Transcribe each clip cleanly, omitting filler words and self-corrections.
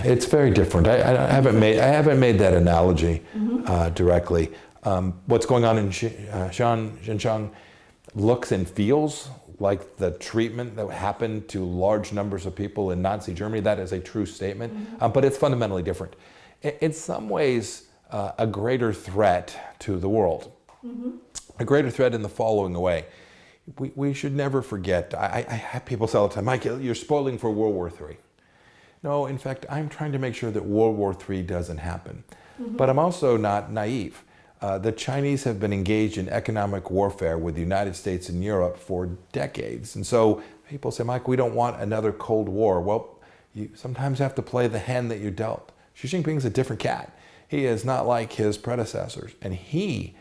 It's very different. I haven't made that analogy directly. What's going on in Xinjiang looks and feels like the treatment that happened to large numbers of people in Nazi Germany. That is a true statement, but it's fundamentally different. In some ways, a greater threat to the world. A greater threat in the following way. We should never forget, I have people say all the time, Mike, you're spoiling for World War III. No, in fact, I'm trying to make sure that World War III doesn't happen. But I'm also not naive. The Chinese have been engaged in economic warfare with the United States and Europe for decades. And so people say, Mike, we don't want another Cold War. Well, you sometimes have to play the hand that you're dealt. Xi Jinping's a different cat. He is not like his predecessors. And he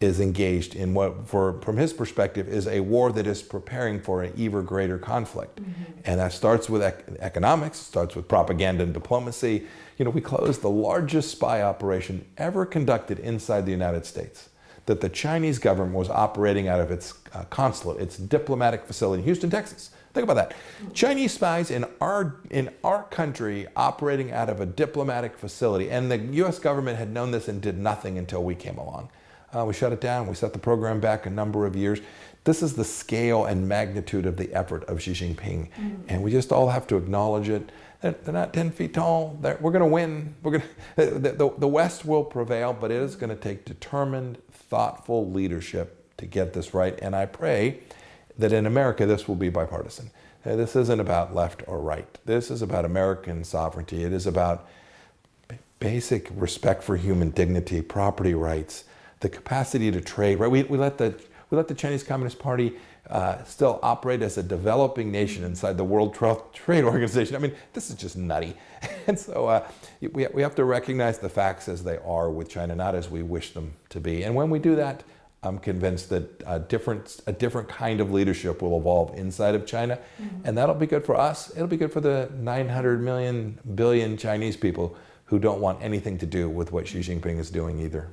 is engaged in what, from his perspective, is a war that is preparing for an even greater conflict. And that starts with economics, starts with propaganda and diplomacy. You know, we closed the largest spy operation ever conducted inside the United States, that the Chinese government was operating out of its consulate, its diplomatic facility in Houston, Texas. Think about that. Chinese spies in our country operating out of a diplomatic facility, and the US government had known this and did nothing until we came along. We shut it down, we set the program back a number of years. This is the scale and magnitude of the effort of Xi Jinping. And we just all have to acknowledge it. They're not 10 feet tall. We're going to win. The West will prevail, but it is going to take determined, thoughtful leadership to get this right. And I pray that in America, this will be bipartisan. This isn't about left or right. This is about American sovereignty. It is about basic respect for human dignity, property rights, the capacity to trade. Right? We let the Chinese Communist Party still operate as a developing nation inside the World Trade Organization. I mean, this is just nutty. And so we have to recognize the facts as they are with China, not as we wish them to be. And when we do that, I'm convinced that a different kind of leadership will evolve inside of China. And that'll be good for us. It'll be good for the 900 billion Chinese people who don't want anything to do with what Xi Jinping is doing either.